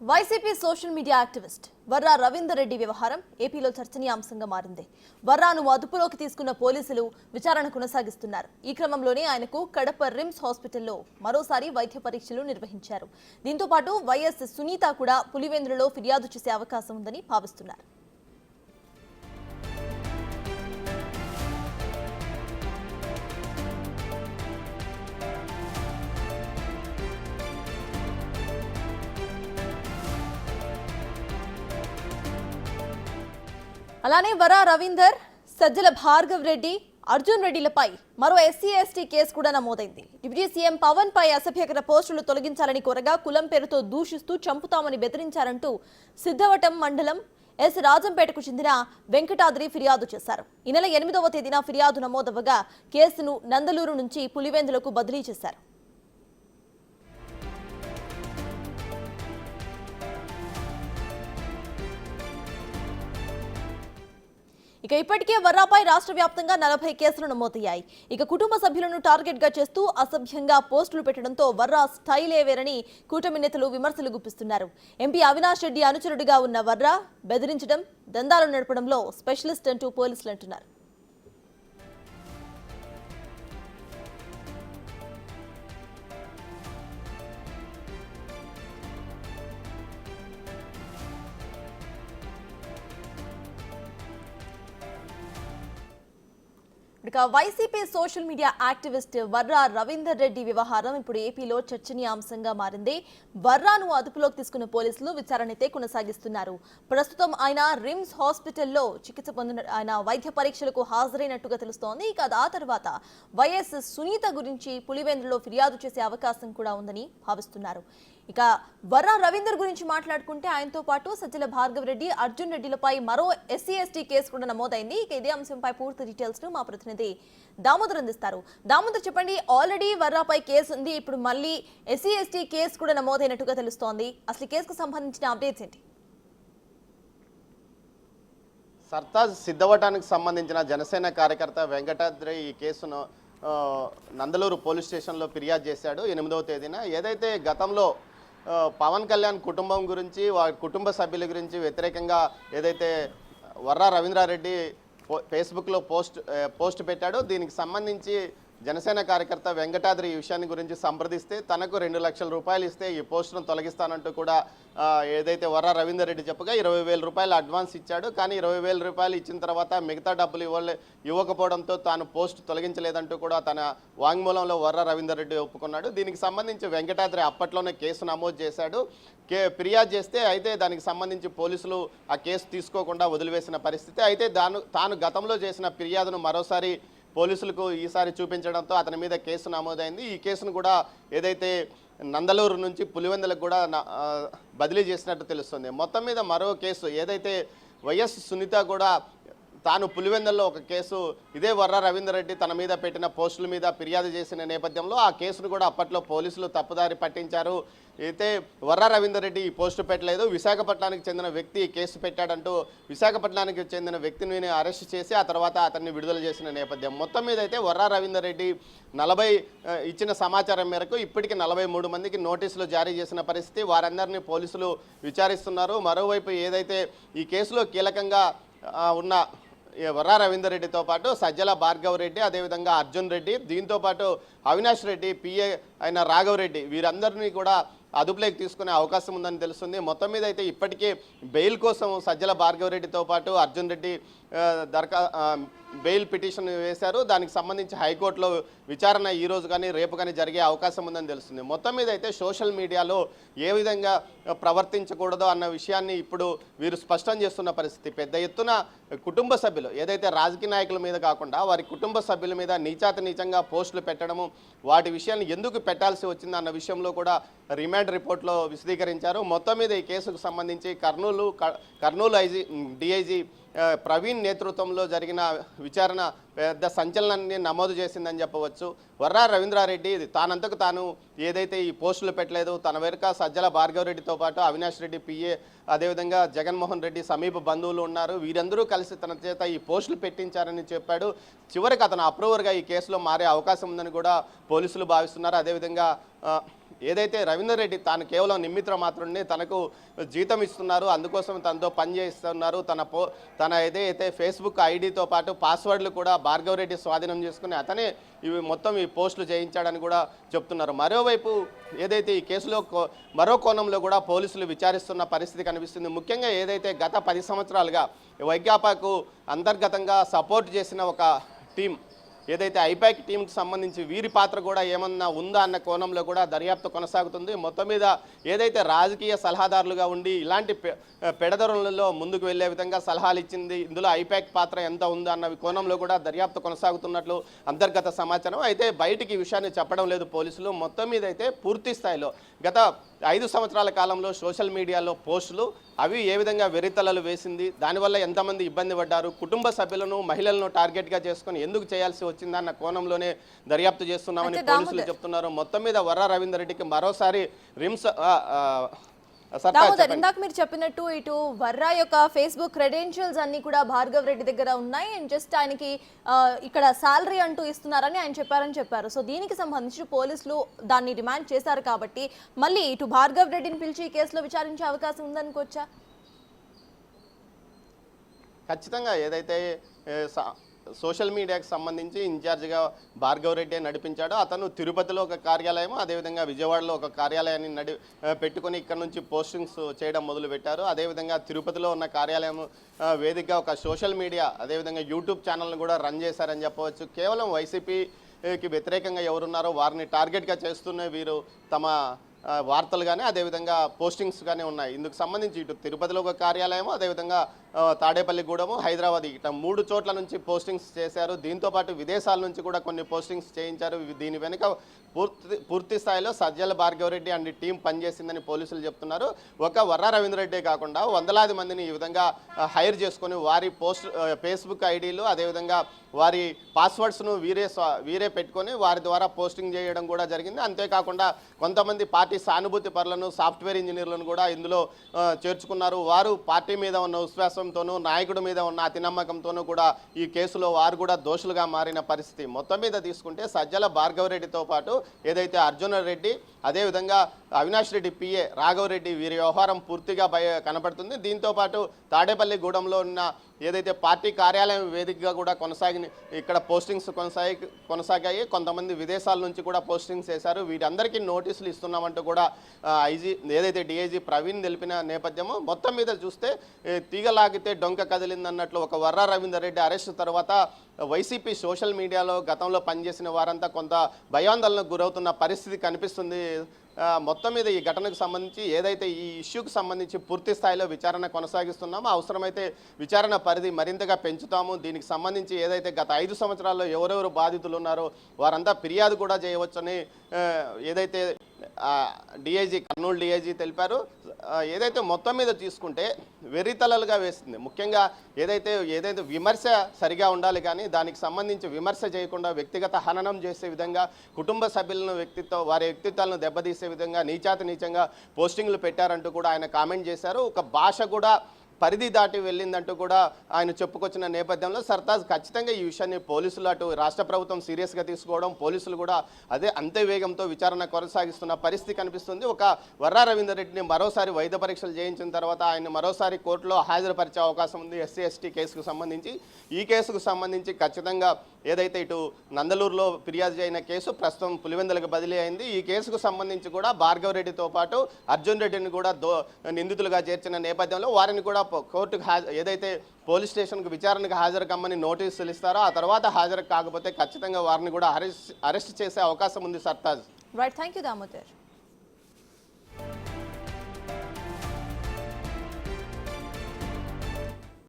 YCP social media activist Varra Ravinder Reddy వ్యవహారం ఏపీలో చర్చనీయాంశంగా మారింది. వర్రాను అదుపులోకి తీసుకున్న పోలీసులు విచారణ కొనసాగిస్తున్నారు. ఈ క్రమంలోనే ఆయనకు కడప రిమ్స్ హాస్పిటల్లో మరోసారి వైద్య పరీక్షలు నిర్వహించారు. దీంతో పాటు వైఎస్ సునీత కూడా పులివెందులలో ఫిర్యాదు చేసే అవకాశం ఉందని భావిస్తున్నారు. అలానే వర్రా రవీందర్, సజ్జల భార్గవ్ రెడ్డి, అర్జున్ రెడ్డిలపై మరో ఎస్సీ/ఎస్టీ కేసు కూడా నమోదైంది. డిప్యూటీ సీఎం పవన్ పై అసభ్యకర పోస్టులు తొలగించాలని కోరగా కులం పేరుతో దూషిస్తూ చంపుతామని బెదిరించారంటూ సిద్ధవటం మండలం ఎస్ రాజంపేటకు చెందిన వెంకటాద్రి ఫిర్యాదు చేశారు. ఈ నెల 8వ తేదీన ఫిర్యాదు నమోదవగా కేసును నందలూరు నుంచి పులివెందులకు బదిలీ చేశారు. ఇప్పటికే వర్రాపై రాష్ట్ర వ్యాప్తంగా 40 కేసులు నమోదయ్యాయి. కుటుంబ సభ్యులను టార్గెట్ గా చేస్తూ అసభ్యంగా పోస్టులు పెట్టడంతో వర్రా స్టైలే వేరని కూటమి నేతలు విమర్శలు గుప్పిస్తున్నారు. ఎంపీ అవినాష్ రెడ్డి అనుచరుడిగా ఉన్న వర్రా బెదిరించడం, దందాలు నడపడంలో స్పెషలిస్ట్ అంటూ పోలీసులు అంటున్నారు. YCP social media activist Varra Ravinder Reddy వ్యవహారం ఇప్పుడు ఏపీలో చర్చనీయాంశంగా మారింది. వర్రాను అదుపులోకి తీసుకున్న పోలీసులు విచారణ అయితే కొనసాగిస్తున్నారు. ప్రస్తుతం ఆయన రిమ్స్ హాస్పిటల్లో చికిత్స పొందిన ఆయన వైద్య పరీక్షలకు హాజరైనట్టుగా తెలుస్తోంది. ఆ తర్వాత వైఎస్ సునీత గురించి పులివెందులో ఫిర్యాదు చేసే అవకాశం కూడా ఉందని భావిస్తున్నారు. వర్రా రవీందర్ గురించి మాట్లాడుకుంటే ఆయనతో పాటు సజ్జల భార్గవ్ రెడ్డి, అర్జున్ రెడ్డిలపై మరో ఎస్సీ/ఎస్టీ కేసు కూడా నమోదైంది. ఇదే అంశంపై పూర్తి డీటెయిల్స్ ను మా ప్రతినిధి దామోదర్ అందిస్తారు. దామోదర్, చెప్పండి. ఆల్రెడీ వర్రాపై కేసు ఉంది, ఇప్పుడు మళ్ళీ ఎస్సీ/ఎస్టీ కేసు కూడా నమోదైనట్టుగా తెలుస్తోంది. అసలు కేసుకు సంబంధించిన అప్డేట్స్ ఏంటి? సర్తాజ్ సిద్ధవటానికి సంబంధించిన జనసేన కార్యకర్త వెంకటాద్రి ఈ కేసును నందలూరు పోలీస్ స్టేషన్లో ఫిర్యాదు చేశాడు 8వ తేదీన. ఏదైతే గతంలో పవన్ కళ్యాణ్ కుటుంబం గురించి, వారి కుటుంబ సభ్యుల గురించి వ్యతిరేకంగా ఏదైతే వర్రా రవీంద్రారెడ్డి ఫేస్బుక్లో పోస్ట్ పెట్టాడో, దీనికి సంబంధించి జనసేన కార్యకర్త వెంకటాద్రి ఈ విషయాన్ని గురించి సంప్రదిస్తే తనకు 2 లక్షల రూపాయలు ఇస్తే ఈ పోస్టును తొలగిస్తానంటూ కూడా ఏదైతే వర్రా రవీందర్ రెడ్డి చెప్పగా 20,000 రూపాయలు అడ్వాన్స్ ఇచ్చాడు. కానీ 20,000 రూపాయలు ఇచ్చిన తర్వాత మిగతా డబ్బులు ఇవ్వకపోవడంతో తాను పోస్ట్ తొలగించలేదంటూ కూడా తన వాంగ్మూలంలో వర్రా రవీందర్ రెడ్డి ఒప్పుకున్నాడు. దీనికి సంబంధించి వెంకటాద్రి అప్పట్లోనే కేసు నమోదు చేశాడు. ఫిర్యాదు చేస్తే అయితే దానికి సంబంధించి పోలీసులు ఆ కేసు తీసుకోకుండా వదిలివేసిన పరిస్థితి. అయితే తాను గతంలో చేసిన ఫిర్యాదును మరోసారి పోలీసులకు ఈసారి చూపించడంతో అతని మీద కేసు నమోదైంది. ఈ కేసును కూడా ఏదైతే నందలూరు నుంచి పులివెందులకు కూడా బదిలీ చేసినట్టు తెలుస్తుంది. మొత్తం మీద మరో కేసు ఏదైతే వైఎస్ సునీత కూడా తాను పులివెందుల్లో ఒక కేసు ఇదే వర్రా రవీందర్ రెడ్డి తన మీద పెట్టిన పోస్టుల మీద ఫిర్యాదు చేసిన నేపథ్యంలో ఆ కేసును కూడా అప్పట్లో పోలీసులు తప్పుదారి పట్టించారు. అయితే వర్రా రవీందర్ రెడ్డి ఈ పోస్టు పెట్టలేదు, విశాఖపట్నానికి చెందిన వ్యక్తి కేసు పెట్టాడంటూ విశాఖపట్నానికి చెందిన వ్యక్తిని అరెస్ట్ చేసి ఆ తర్వాత అతన్ని విడుదల చేసిన నేపథ్యం. మొత్తం మీద అయితే వర్రా రవీందర్ రెడ్డి 40 ఇచ్చిన సమాచారం మేరకు ఇప్పటికీ 43 మందికి నోటీసులు జారీ చేసిన పరిస్థితి. వారందరినీ పోలీసులు విచారిస్తున్నారు. మరోవైపు ఏదైతే ఈ కేసులో కీలకంగా ఉన్న వర్రా రవీందర్ రెడ్డితో పాటు సజ్జల భార్గవ్ రెడ్డి, అదేవిధంగా అర్జున్ రెడ్డి, దీంతోపాటు అవినాష్ రెడ్డి, పిఏ అయిన రాఘవ్ రెడ్డి, వీరందరినీ కూడా అదుపులోకి తీసుకునే అవకాశం ఉందని తెలుస్తుంది. మొత్తం మీద అయితే ఇప్పటికే బెయిల్ కోసం సజ్జల భార్గవ్ రెడ్డితో పాటు అర్జున్ రెడ్డి బెయిల్ పిటిషన్ వేశారు. దానికి సంబంధించి హైకోర్టులో విచారణ ఈరోజు కానీ రేపు కానీ జరిగే అవకాశం ఉందని తెలుస్తుంది. మొత్తం మీద అయితే సోషల్ మీడియాలో ఏ విధంగా ప్రవర్తించకూడదో అన్న విషయాన్ని ఇప్పుడు వీరు స్పష్టం చేస్తున్న పరిస్థితి. పెద్ద ఎత్తున కుటుంబ సభ్యులు ఏదైతే రాజకీయ నాయకుల మీద కాకుండా వారి కుటుంబ సభ్యుల మీద నీచంగా పోస్టులు పెట్టడము, వాటి విషయాన్ని ఎందుకు పెట్టాల్సి వచ్చింది అన్న విషయంలో కూడా రిమాండ్ రిపోర్ట్లో విశదీకరించారు. మొత్తం మీద ఈ కేసుకు సంబంధించి కర్నూలు డిఐజీ ప్రవీణ్ నేతృత్వంలో జరిగిన విచారణ పెద్ద సంచలనాన్ని నమోదు చేసిందని చెప్పవచ్చు. వర్రా రవీంద్రారెడ్డి తానంతకు తాను ఏదైతే ఈ పోస్టులు పెట్టలేదు, తన వెనుక సజ్జల భార్గవరెడ్డితో పాటు అవినాష్ రెడ్డి పిఏ, అదేవిధంగా జగన్మోహన్ రెడ్డి సమీప బంధువులు ఉన్నారు, వీరందరూ కలిసి తన చేత ఈ పోస్టులు పెట్టించారని చెప్పాడు. చివరికి అతను అప్రూవర్గా ఈ కేసులో మారే అవకాశం ఉందని కూడా పోలీసులు భావిస్తున్నారు. అదేవిధంగా ఏదైతే రవీందర్ రెడ్డి తాను కేవలం నిమిత్ర మాత్రమే తనకు జీతం ఇస్తున్నారు, అందుకోసం తనతో పని చేస్తున్నారు, తన ఏదైతే ఫేస్బుక్ ఐడితో పాటు పాస్వర్డ్లు కూడా భార్గవ్ రెడ్డి స్వాధీనం చేసుకుని అతనే మొత్తం ఈ పోస్టులు చేయించాడని కూడా చెప్తున్నారు. మరోవైపు ఏదైతే ఈ కేసులో మరో కోణంలో కూడా పోలీసులు విచారిస్తున్న పరిస్థితి కనిపిస్తుంది. ముఖ్యంగా ఏదైతే గత 10 సంవత్సరాలుగా వైకాపాకు అంతర్గతంగా సపోర్ట్ చేసిన ఒక టీం, ఏదైతే ఐపాక్ టీంకి సంబంధించి వీరి పాత్ర కూడా ఏమన్నా ఉందా అన్న కోణంలో కూడా దర్యాప్తు కొనసాగుతుంది. మొత్తం మీద ఏదైతే రాజకీయ సలహాదారులుగా ఉండి ఇలాంటి పెడదరులలో ముందుకు వెళ్లే విధంగా సలహాలు ఇచ్చింది, ఇందులో ఐపాక్ పాత్ర ఎంత ఉందా అన్న కోణంలో కూడా దర్యాప్తు కొనసాగుతున్నట్లు అంతర్గత సమాచారం. అయితే బయటికి ఈ విషయాన్ని చెప్పడం లేదు పోలీసులు. మొత్తం మీద అయితే పూర్తి స్థాయిలో గత 5 సంవత్సరాల కాలంలో సోషల్ మీడియాలో పోస్టులు అవి ఏ విధంగా వెరితలలు వేసింది, దానివల్ల ఎంతమంది ఇబ్బంది పడ్డారు, కుటుంబ సభ్యులను మహిళలను టార్గెట్గా చేసుకొని ఎందుకు చేయాల్సి వచ్చిందన్న కోణంలోనే దర్యాప్తు చేస్తున్నామని పోలీసులు చెప్తున్నారు. మొత్తం మీద వర్రా రవీందర్ రెడ్డికి మరోసారి రిమ్స్ దామోదర్, ఇందాక మీరు చెప్పినట్టు ఇటు వర్రా యొక్క ఫేస్బుక్ క్రెడెన్షియల్స్ అన్ని కూడా భార్గవ్ రెడ్డి దగ్గర ఉన్నాయి అండ్ జస్ట్ ఆయనకి ఇక్కడ శాలరీ అంటూ ఇస్తున్నారని ఆయన చెప్పారు. సో దీనికి సంబంధించి పోలీసులు దాన్ని డిమాండ్ చేశారు కాబట్టి మళ్ళీ ఇటు భార్గవ్ రెడ్డిని పిలిచి ఈ కేసులో విచారించే అవకాశం ఉందనుకోవచ్చా? ఖచ్చితంగా ఏదైతే సోషల్ మీడియాకి సంబంధించి ఇన్ఛార్జిగా భార్గవ్ రెడ్డి నడిపించాడో అతను తిరుపతిలో ఒక కార్యాలయం, అదేవిధంగా విజయవాడలో ఒక కార్యాలయాన్ని పెట్టుకొని ఇక్కడ నుంచి పోస్టింగ్స్ చేయడం మొదలుపెట్టారు. అదేవిధంగా తిరుపతిలో ఉన్న కార్యాలయం వేదికగా ఒక సోషల్ మీడియా, అదేవిధంగా యూట్యూబ్ ఛానల్ని కూడా రన్ చేశారని చెప్పవచ్చు. కేవలం వైసీపీకి వ్యతిరేకంగా ఎవరున్నారో వారిని టార్గెట్గా చేస్తూనే వీరు తమ వార్తలు కానీ అదేవిధంగా పోస్టింగ్స్ కానీ ఉన్నాయి. ఇందుకు సంబంధించి ఇటు తిరుపతిలో ఒక కార్యాలయం, అదేవిధంగా తాడేపల్లిగూడెము, హైదరాబాద్ ఇట్లా 3 చోట్ల నుంచి పోస్టింగ్స్ చేశారు. దీంతోపాటు విదేశాల నుంచి కూడా కొన్ని పోస్టింగ్స్ చేయించారు. దీని వెనుక పూర్తి స్థాయిలో సజ్జల భార్గవ్ రెడ్డి అండ్ టీం పనిచేసిందని పోలీసులు చెప్తున్నారు. ఒక వర్రా రవీంద్ర రెడ్డే కాకుండా వందలాది మందిని ఈ విధంగా హైర్ చేసుకొని వారి ఫేస్బుక్ ఐడీలు అదేవిధంగా వారి పాస్వర్డ్స్ను వీరే పెట్టుకొని వారి ద్వారా పోస్టింగ్ చేయడం కూడా జరిగింది. అంతేకాకుండా కొంతమంది పార్టీ సానుభూతి పరులను, సాఫ్ట్వేర్ ఇంజనీర్లను కూడా ఇందులో చేర్చుకున్నారు. వారు పార్టీ మీద ఉన్న విశ్వాసంతోనూ నాయకుడి మీద ఉన్న అతి నమ్మకంతోనూ కూడా ఈ కేసులో వారు కూడా దోషులుగా మారిన పరిస్థితి. మొత్తం మీద తీసుకుంటే సజ్జల భార్గవ్ రెడ్డితో పాటు ఏదైతే అర్జున రెడ్డి, అదేవిధంగా అవినాష్ రెడ్డి పిఏ రాఘవ్ రెడ్డి వీరి వ్యవహారం పూర్తిగా కనపడుతుంది. దీంతోపాటు తాడేపల్లిగూడెంలో ఉన్న ఏదైతే పార్టీ కార్యాలయం వేదికగా కూడా ఇక్కడ పోస్టింగ్స్ కొనసాగాయి. కొంతమంది విదేశాల నుంచి కూడా పోస్టింగ్స్ చేశారు. వీరందరికీ నోటీసులు ఇస్తున్నామంటూ కూడా ఏదైతే డిఐజీ ప్రవీణ్ తెలిపిన నేపథ్యము. మొత్తం మీద చూస్తే తీగలాగితే డొంక కదిలిందన్నట్లు ఒక వర్రా రవీందర్ రెడ్డి అరెస్టు తర్వాత వైసీపీ సోషల్ మీడియాలో గతంలో పనిచేసిన వారంతా కొంత భయాందోళనకు గురవుతున్న పరిస్థితి కనిపిస్తుంది. మొత్తం మీద ఈ ఘటనకు సంబంధించి ఏదైతే ఈ ఇష్యూకి సంబంధించి పూర్తి స్థాయిలో విచారణ కొనసాగిస్తున్నామో, అవసరమైతే విచారణ పరిధి మరింతగా పెంచుతాము. దీనికి సంబంధించి ఏదైతే గత 5 సంవత్సరాల్లో ఎవరెవరు బాధితులు ఉన్నారో వారంతా ఫిర్యాదు కూడా చేయవచ్చని ఏదైతే డిఐజీ కర్నూలు డిఐజీ తెలిపారు. ఏదైతే మొత్తం మీద తీసుకుంటే వెర్రితలలుగా వేసింది. ముఖ్యంగా ఏదైతే విమర్శ సరిగా ఉండాలి, కానీ దానికి సంబంధించి విమర్శ చేయకుండా వ్యక్తిగత హననం చేసే విధంగా, కుటుంబ సభ్యులను వారి వ్యక్తిత్వాలను దెబ్బతీసే విధంగా నీచంగా పోస్టింగ్లు పెట్టారంటూ కూడా ఆయన కామెంట్ చేశారు. ఒక భాష కూడా పరిధి దాటి వెళ్ళిందంటూ కూడా ఆయన చెప్పుకొచ్చిన నేపథ్యంలో సర్తాజ్ ఖచ్చితంగా ఈ విషయాన్ని పోలీసులు అటు రాష్ట్ర ప్రభుత్వం సీరియస్గా తీసుకోవడం, పోలీసులు కూడా అంతే వేగంతో విచారణ కొనసాగిస్తున్న పరిస్థితి కనిపిస్తుంది. ఒక వర్రా రవీందర్ రెడ్డిని మరోసారి వైద్య పరీక్షలు చేయించిన తర్వాత ఆయన మరోసారి కోర్టులో హాజరుపరిచే అవకాశం ఉంది. ఎస్సీ ఎస్టీ కేసుకు సంబంధించి ఈ కేసుకు సంబంధించి ఖచ్చితంగా ఏదైతే ఇటు నందలూరులో ఫిర్యాదు చేయన కేసు ప్రస్తుతం పులివెందులకు బదిలీ అయింది. ఈ కేసుకు సంబంధించి కూడా భార్గవ్ రెడ్డితో పాటు అర్జున్ రెడ్డిని కూడా నిందితులుగా చేర్చిన నేపథ్యంలో వారిని కూడా కోర్టుకు ఏదైతే పోలీస్ స్టేషన్కు విచారణకు హాజరు కమ్మని నోటీసులు ఇస్తారో ఆ తర్వాత హాజరు కాకపోతే ఖచ్చితంగా వారిని కూడా అరెస్ట్ చేసే అవకాశం ఉంది. Sartaj. Right, thank you Damodar.